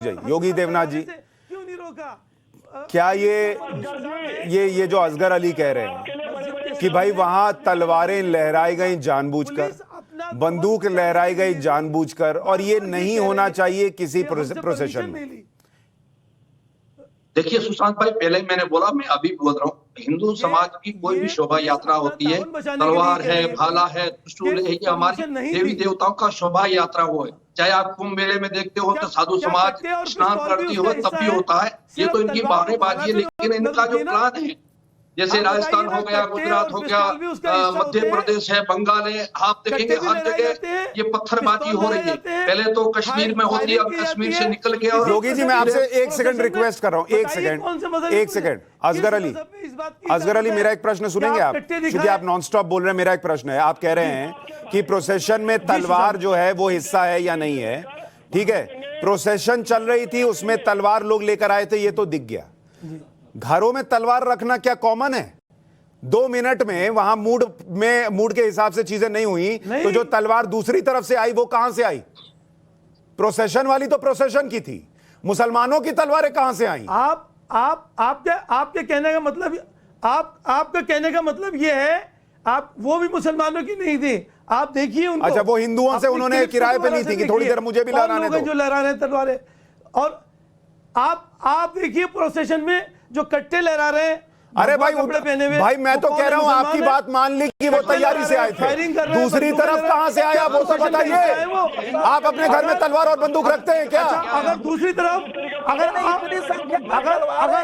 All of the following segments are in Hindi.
योगी देवनाथ जी, क्यों नहीं रोका? क्या ये जो असगर अली कह रहे हैं कि भाई वहां तलवारें लहराई गई जानबूझकर, बंदूक लहराई गई जानबूझकर, और ये नहीं होना चाहिए किसी प्रोसेशन में। देखिए सुशांत भाई, पहले मैंने बोला, मैं अभी बोल रहा हूँ, हिंदू समाज की कोई भी शोभा यात्रा होती है, तलवार है, भाला है, त्रिशूल है, ये हमारी देवी देवताओं का शोभा यात्रा वो है। चाहे आप कुंभ मेले में देखते हो तो साधु समाज स्नान करती हो तब भी होता है। ये तो इनकी बहानेबाजी है, लेकिन इनका जो प्लान है, जैसे राजस्थान हो गया, गुजरात हो गया, मध्य प्रदेश है, बंगाल है, आप देखेंगे हर जगह ये पत्थरबाजी हो रही है। पहले तो कश्मीर में होती है, अब कश्मीर से निकल के। और योगी जी, मैं आपसे एक सेकंड रिक्वेस्ट कर रहा हूं, एक सेकंड। असगर अली, मेरा एक प्रश्न सुनेंगे आप, क्योंकि आप नॉन स्टॉप बोल रहे हैं। मेरा एक प्रश्न है, आप कह रहे हैं कि प्रोसेशन में तलवार जो है वो हिस्सा है या नहीं है, ठीक है। प्रोसेशन चल रही थी, उसमें तलवार लोग लेकर आए थे, ये तो दिख गया। घरों में तलवार रखना क्या कॉमन है? 2 मिनट में वहां मूड के हिसाब से चीजें नहीं हुई, तो जो तलवार दूसरी तरफ से आई वो कहां से आई? प्रोसेशन वाली तो प्रोसेशन की थी, मुसलमानों की तलवारें कहां से आई? आपके कहने का मतलब, आपका कहने का मतलब ये है, आप वो भी मुसलमानों की नहीं थी। आप देखिए उनको। अच्छा, वो हिंदुओं से उन्होंने किराए पे ली थी कि थोड़ी देर मुझे भी लहराने दो, जो लहरा रहे तलवारें। और आप देखिए प्रोसेशन में जो कट्टे लहरा रहे हैं। अरे भाई मैं तो कह रहा हूं, आपकी बात मान ली कि वो तैयारी से आए थे, दूसरी तरफ कहां से आया वो तो बताइए। आप अपने घर में तलवार और बंदूक रखते हैं क्या? अगर दूसरी तरफ अगर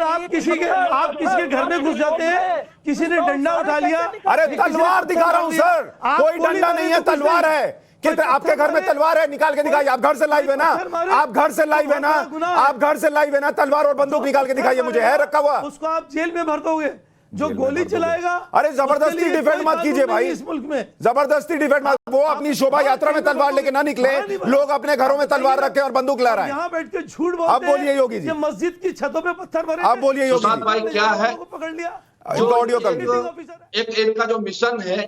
आप किसी के घर में घुस जाते हैं, किसी ने डंडा उठा लिया। अरे तलवार दिखा रहा हूं सर, कोई डंडा नहीं है, तलवार है। आपके घर में तलवार है, निकाल के दिखाइए। आप घर से लाइव है ना, आप घर से लाइव है ना, आप घर से लाइव है ना, तलवार और बंदूक निकाल के दिखाइए मुझे, है रखा हुआ। उसको आप जेल में भर दोगे, जो गोली चलाएगा। अरे जबरदस्ती डिफेंड मत कीजिए भाई, इस मुल्क में जबरदस्ती डिफेंड मत। वो अपनी शोभा यात्रा में तलवार लेके ना निकले, लोग अपने घरों में तलवार रखे और बंदूक ला रहे हैं। यहाँ बैठ के झूठ बोलते हैं। अब बोलिए योगी जी, मस्जिद की छतों पे पत्थर भरे। अब बोलिए योगी जी, भाई क्या है, पकड़ लिया ऑडियो एक इनका जो मिशन है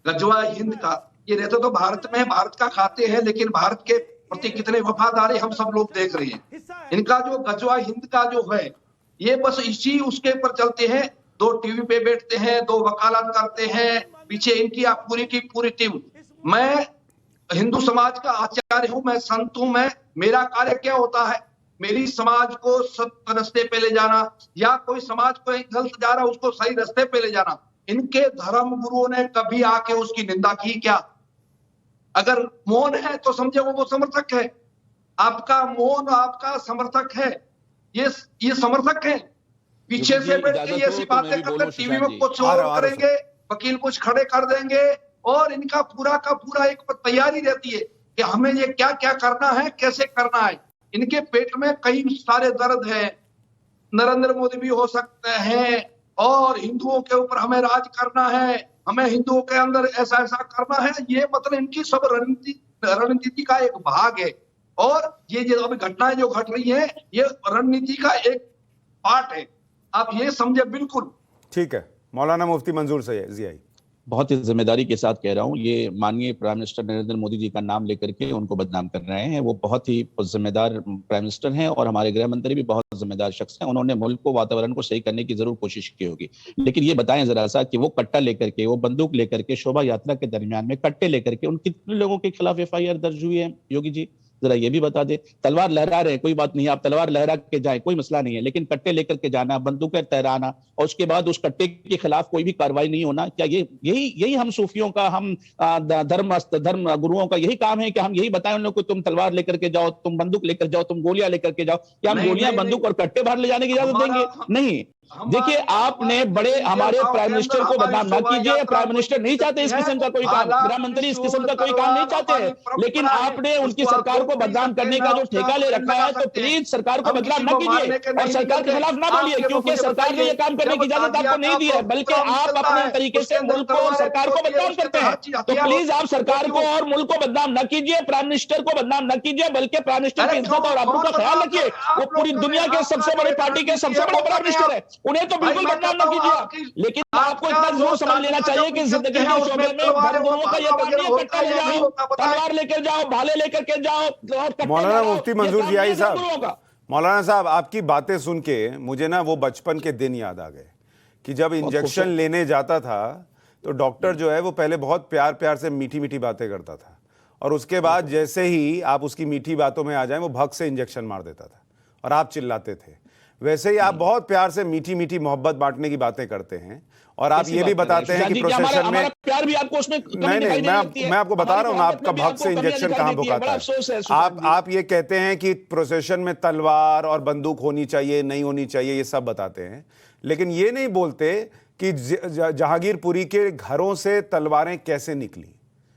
गजवा हिंद का, ये रहते तो भारत में, भारत का खाते हैं, लेकिन भारत के प्रति कितने वफादार है हम सब लोग देख रहे हैं। इनका जो गजवा हिंद का जो है, ये बस इसी उसके ऊपर चलते हैं। 2 टीवी पे बैठते हैं, 2 वकालत करते हैं, पीछे इनकी पूरी की पूरी टीम। मैं हिंदू समाज का आचार्य हूं, मैं संत हूं। मेरा कार्य क्या होता है, मेरी समाज को सत्य रास्ते पे ले जाना, या कोई समाज को गलत जा रहा है उसको सही रास्ते पे ले जाना। इनके धर्म गुरुओं ने कभी आके उसकी निंदा की क्या? अगर मौन है तो समझे वो समर्थक है। आपका मौन आपका समर्थक है, ये समर्थक है। पीछे से बैठ के ऐसी बातें करते, टीवी में कुछ और करेंगे, वकील कुछ खड़े कर देंगे, और इनका पूरा का पूरा एक तैयारी रहती है कि हमें ये क्या क्या करना है, कैसे करना है। इनके पेट में कई सारे दर्द है। नरेंद्र मोदी भी हो सकते हैं, और हिंदुओं के ऊपर हमें राज करना है, हमें हिंदुओं के अंदर ऐसा ऐसा करना है। ये मतलब इनकी सब रणनीति का एक भाग है। और ये जो अभी घटनाएं जो घट रही है, ये रणनीति का एक पार्ट है। आप ये समझे बिल्कुल। ठीक है, मौलाना मुफ्ती मंजूर जियाई। बहुत ही जिम्मेदारी के साथ कह रहा हूं, ये माननीय प्राइम मिनिस्टर नरेंद्र मोदी जी का नाम लेकर के उनको बदनाम कर रहे हैं। वो बहुत ही जिम्मेदार प्राइम मिनिस्टर हैं, और हमारे गृह मंत्री भी बहुत जिम्मेदार शख्स हैं। उन्होंने मुल्क को, वातावरण को सही करने की जरूर कोशिश की होगी, लेकिन ये बताएं जरा सा कि वो कट्टा लेकर के, वो बंदूक लेकर के शोभा यात्रा के दरमियान में कट्टे लेकर के उन कितने लोगों के खिलाफ FIR दर्ज हुई है? योगी जी जरा ये भी बता दे। तलवार लहरा रहे हैं, कोई बात नहीं, आप तलवार लहरा के जाए, कोई मसला नहीं है, लेकिन कट्टे लेकर के जाना, बंदूकें तहराना, और उसके बाद उस कट्टे के खिलाफ कोई भी कार्रवाई नहीं होना, क्या यही हम सूफियों का, हम धर्म गुरुओं का यही काम है कि हम यही बताएं उन लोगों को, तुम तलवार लेकर के जाओ, तुम बंदूक लेकर जाओ, तुम गोलियां लेकर के जाओ? क्या हम गोलियां, बंदूक और कट्टे बाहर ले जाने की इजाजत देंगे? नहीं। देखिए, आपने बड़े हमारे प्राइम मिनिस्टर को बदनाम ना कीजिए। प्राइम मिनिस्टर नहीं चाहते इस किस्म का कोई काम, गृह मंत्री इस किस्म का कोई काम नहीं चाहते हैं, लेकिन आपने उनकी सरकार को बदनाम करने का जो ठेका ले रखा है, तो प्लीज सरकार को बदनाम ना कीजिए और सरकार के खिलाफ ना बोलिए, क्योंकि सरकार ने यह काम करने की इजाजत आपको नहीं दी है, बल्कि आप अपने तरीके से मुल्क को और सरकार को बदनाम करते हैं। तो प्लीज आप सरकार को और मुल्क को बदनाम न कीजिए, प्राइम मिनिस्टर को बदनाम न कीजिए, बल्कि प्राइम मिनिस्टर की इज्जत और आबरू का ख्याल रखिए। वो पूरी दुनिया के सबसे बड़ी पार्टी के सबसे बड़े प्राइम मिनिस्टर है, उन्हें तो बिल्कुल बदनाम न कीजिए। लेकिन आपको इतना जरूर समझ लेना चाहिए कि जिंदगी के शोबे में धर्मगुरुओं का यह काम नहीं है, कट्टा ले जाओ, तलवार लेकर जाओ, भाले लेकर के जाओ। मौलाना मुफ्ती मंजूर जियाई साहब, मौलाना साहब, आपकी बातें सुन के मुझे ना वो बचपन के दिन याद आ गए कि जब इंजेक्शन लेने जाता था तो डॉक्टर जो है वो पहले बहुत प्यार प्यार से मीठी मीठी बातें करता था, और उसके बाद जैसे ही आप उसकी मीठी बातों में आ जाएं वो भग से इंजेक्शन मार देता था और आप चिल्लाते थे। वैसे ही आप बहुत प्यार से मीठी मीठी मोहब्बत बांटने की बातें करते हैं, और आप ये भी बताते हैं कि प्रोसेशन में प्यार भी आपको उसमें नहीं, मैं आपको बता रहा हूं ना, आपका भग से इंजेक्शन कहां भुकाता है। आप ये कहते हैं कि प्रोसेशन में तलवार और बंदूक होनी चाहिए, नहीं होनी चाहिए, ये सब बताते हैं, लेकिन ये नहीं बोलते कि जहांगीरपुरी के घरों से तलवारें कैसे निकली।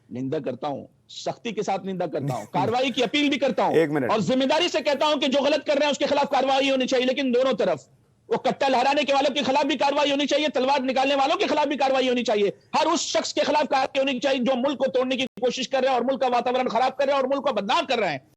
निंदा करता हूं, सख्ती के साथ निंदा करता हूं, कार्रवाई की अपील भी करता हूं, एक मिनट, और जिम्मेदारी से कहता हूं कि जो गलत कर रहे हैं उसके खिलाफ कार्रवाई होनी चाहिए, लेकिन दोनों तरफ, वो कट्टा लहराने के वालों के खिलाफ भी कार्रवाई होनी चाहिए, तलवार निकालने वालों के खिलाफ भी कार्रवाई होनी चाहिए, हर उस शख्स के खिलाफ कार्रवाई होनी चाहिए जो मुल्क को तोड़ने की कोशिश कर रहे हैं और मुल्क का वातावरण खराब कर रहे हैं और मुल्क को बदनाम कर रहे हैं।